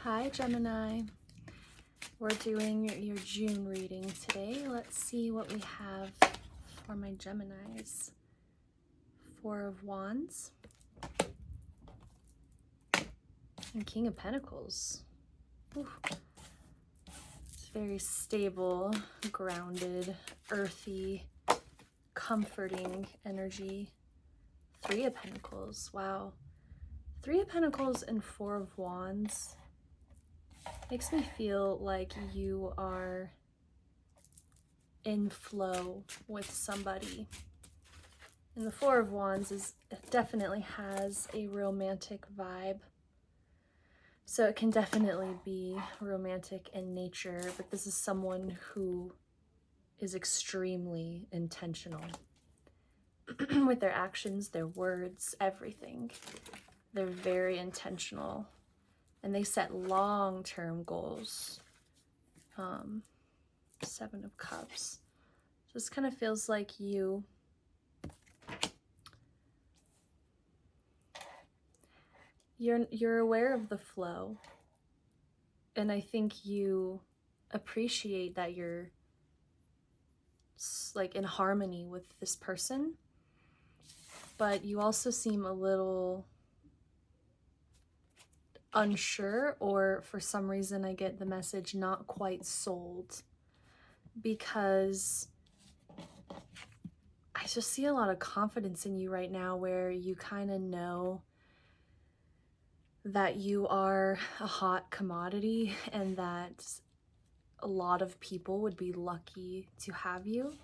Hi Gemini, we're doing your June reading today. Let's see what we have for my Geminis. Four of Wands and King of Pentacles. Ooh. It's very stable, grounded, earthy, comforting energy. Three of Pentacles, wow. Three of Pentacles and Four of Wands makes me feel like you are in flow with somebody. And the Four of Wands definitely has a romantic vibe. So it can definitely be romantic in nature, but this is someone who is extremely intentional with their actions, their words, everything. They're very intentional and they set long-term goals. Seven of Cups. Just kind of feels like you're aware of the flow, and I think you appreciate that you're like in harmony with this person, but you also seem a little unsure, or for some reason I get the message not quite sold, because I just see a lot of confidence in you right now where you kind of know that you are a hot commodity and that a lot of people would be lucky to have you.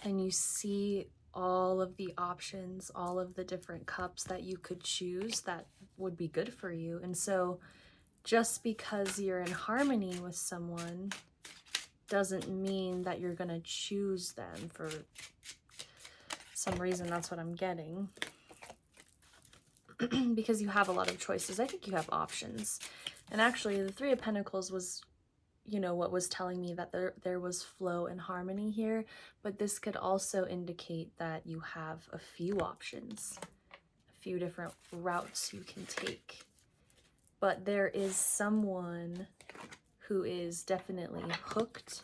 And you see all of the options, all of the different cups that you could choose that would be good for you. And so just because you're in harmony with someone doesn't mean that you're going to choose them for some reason. That's what I'm getting. Because you have a lot of choices. I think you have options. And actually the Three of Pentacles was, what was telling me that there was flow and harmony here, but this could also indicate that you have a few options, a few different routes you can take. But there is someone who is definitely hooked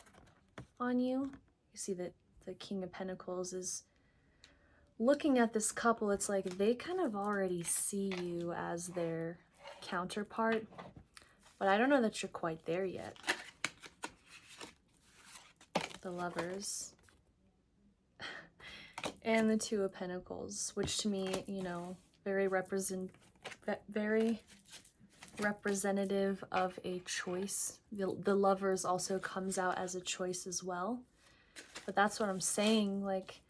on you. You see that the King of Pentacles is looking at this couple. It's like they kind of already see you as their counterpart, but I don't know that you're quite there yet. The Lovers and the Two of Pentacles, which to me, very representative of a choice. The Lovers also comes out as a choice as well, but that's what I'm saying. Like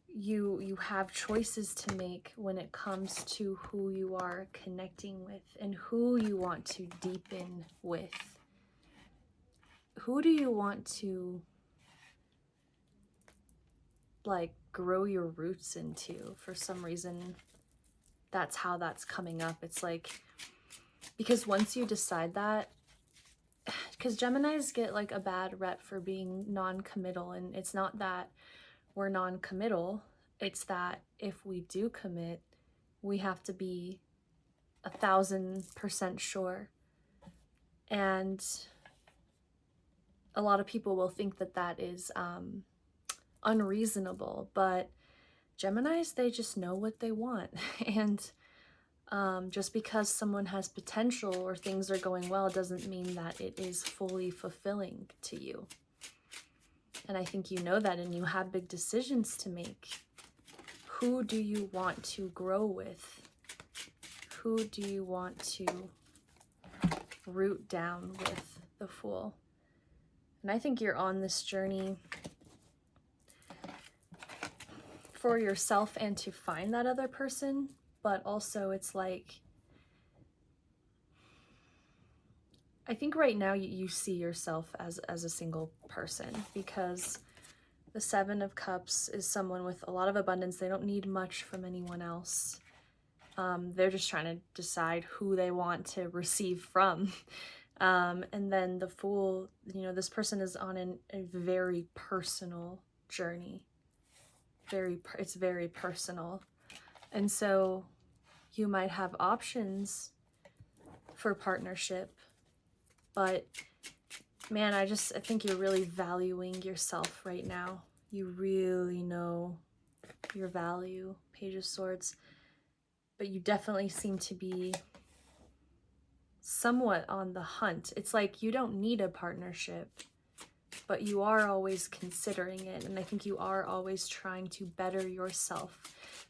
you have choices to make when it comes to who you are connecting with and who you want to deepen with. Who do you want to like grow your roots into? For some reason that's how that's coming up. It's like, because once you decide that, because Geminis get like a bad rep for being non-committal, and it's not that we're non-committal, it's that if we do commit, we have to be 1000% sure. And a lot of people will think that that is unreasonable, but Geminis, they just know what they want. And just because someone has potential or things are going well doesn't mean that it is fully fulfilling to you. And I think you know that, and you have big decisions to make. Who do you want to grow with? Who do you want to root down with? The Fool. And I think you're on this journey for yourself and to find that other person, but also it's like, I think right now you see yourself as a single person, because the Seven of Cups is someone with a lot of abundance. They don't need much from anyone else. They're just trying to decide who they want to receive from. And then the Fool, this person is on a very personal journey. It's very personal. And so you might have options for partnership, But man, I think you're really valuing yourself right now. You really know your value, Page of Swords. But you definitely seem to be somewhat on the hunt. It's like you don't need a partnership, but you are always considering it. And I think you are always trying to better yourself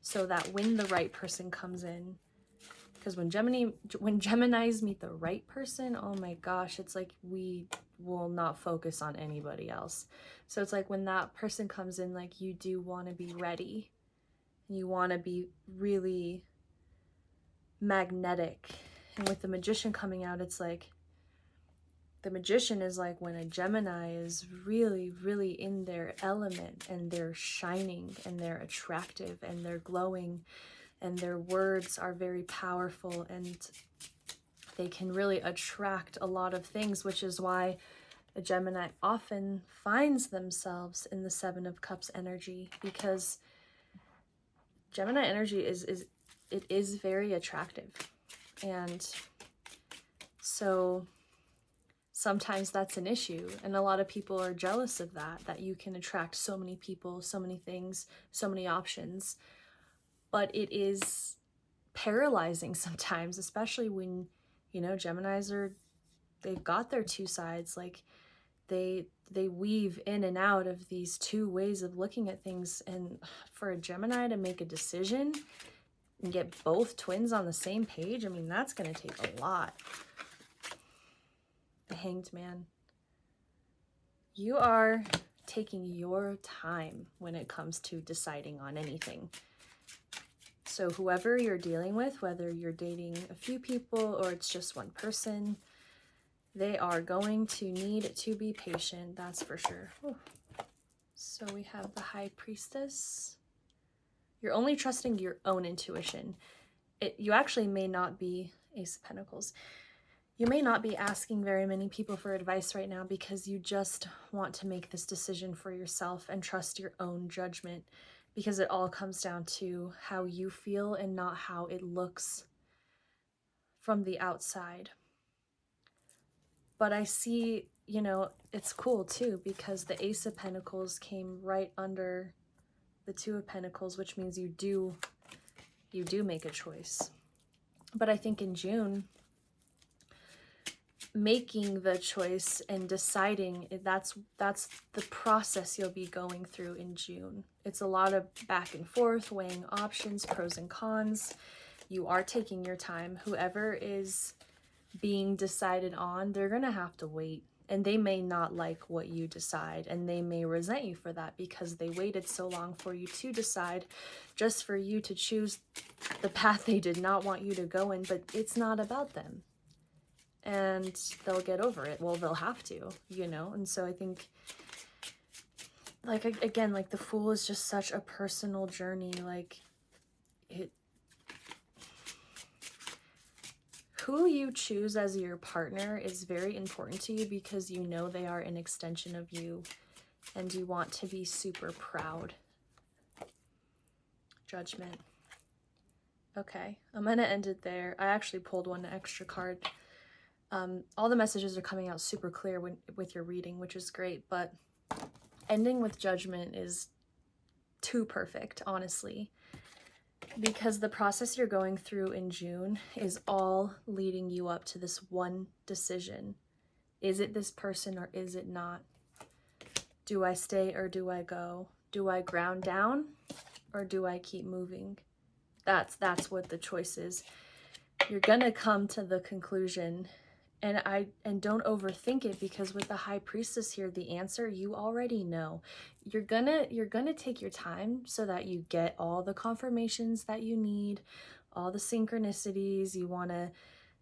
so that when the right person comes in, because when Geminis meet the right person, oh my gosh, it's like we will not focus on anybody else. So it's like when that person comes in, like you do want to be ready. You want to be really magnetic. And with the Magician coming out, it's like the Magician is like when a Gemini is really, really in their element and they're shining and they're attractive and they're glowing and their words are very powerful and they can really attract a lot of things, which is why a Gemini often finds themselves in the Seven of Cups energy, because Gemini energy is very attractive. And so sometimes that's an issue, and a lot of people are jealous of that you can attract so many people, so many things, so many options. But it is paralyzing sometimes, especially when, you know, Geminis they've got their two sides. Like they weave in and out of these two ways of looking at things, and for a Gemini to make a decision and get both twins on the same page, I mean, that's going to take a lot. The Hanged Man. You are taking your time when it comes to deciding on anything. So whoever you're dealing with, whether you're dating a few people or it's just one person, they are going to need to be patient, that's for sure. Whew. So we have the High Priestess. You're only trusting your own intuition. You actually may not be, Ace of Pentacles, you may not be asking very many people for advice right now because you just want to make this decision for yourself and trust your own judgment, because it all comes down to how you feel and not how it looks from the outside. But I see, you know, it's cool too, because the Ace of Pentacles came right under the Two of Pentacles, which means you do make a choice. But I think in June, making the choice and deciding, that's the process you'll be going through in June. It's a lot of back and forth, weighing options, pros and cons. You are taking your time. Whoever is being decided on, they're gonna have to wait, and they may not like what you decide, and they may resent you for that because they waited so long for you to decide, just for you to choose the path they did not want you to go in. But it's not about them, and they'll get over it. Well, they'll have to, you know. And so I think, like, again, like the Fool is just such a personal journey. Like, who you choose as your partner is very important to you, because you know they are an extension of you and you want to be super proud. Judgment. Okay, I'm gonna end it there. I actually pulled one extra card. All the messages are coming out super clear with your reading, which is great, but ending with Judgment is too perfect, honestly, because the process you're going through in June is all leading you up to this one decision. Is it this person or is it not? Do I stay or do I go? Do I ground down or do I keep moving? That's what the choice is. You're gonna come to the conclusion, and don't overthink it, because with the High Priestess here, the answer you already know. You're gonna take your time so that you get all the confirmations that you need, all the synchronicities. You want to,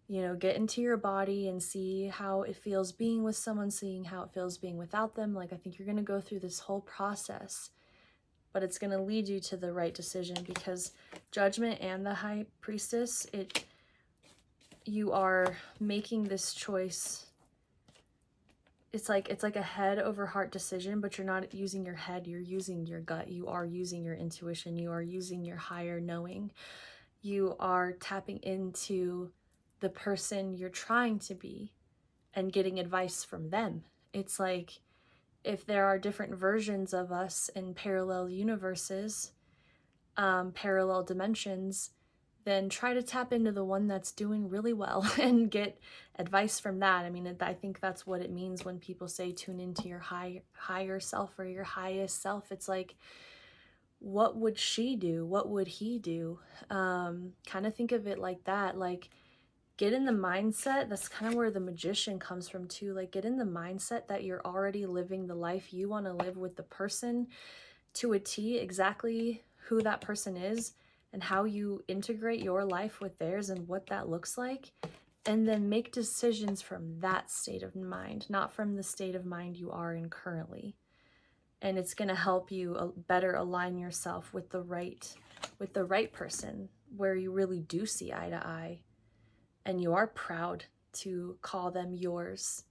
you know, get into your body and see how it feels being with someone, seeing how it feels being without them. Like, I think you're gonna go through this whole process, but it's gonna lead you to the right decision, because Judgment and the High Priestess, you are making this choice. It's like a head over heart decision, but you're not using your head, you're using your gut. You are using your intuition. You are using your higher knowing. You are tapping into the person you're trying to be, and getting advice from them. It's like, if there are different versions of us in parallel universes, parallel dimensions, then try to tap into the one that's doing really well and get advice from that. I mean, I think that's what it means when people say tune into your higher self or your highest self. It's like, what would she do? What would he do? Kind of think of it like that. Like, get in the mindset. That's kind of where the magician comes from too. Like, get in the mindset that you're already living the life you want to live with the person to a T, exactly who that person is and how you integrate your life with theirs and what that looks like. And then make decisions from that state of mind, not from the state of mind you are in currently. And it's going to help you better align yourself with the right person, where you really do see eye to eye and you are proud to call them yours,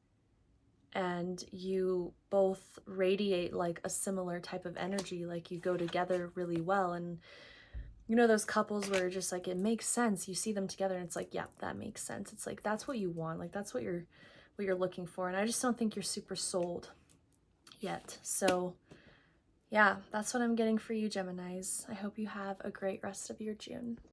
and you both radiate like a similar type of energy, like you go together really well. And you know those couples where just like it makes sense, you see them together and it's like, yeah, that makes sense. It's like that's what you want, like that's what you're looking for. And I just don't think you're super sold yet. So yeah, that's what I'm getting for you, Geminis. I hope you have a great rest of your June.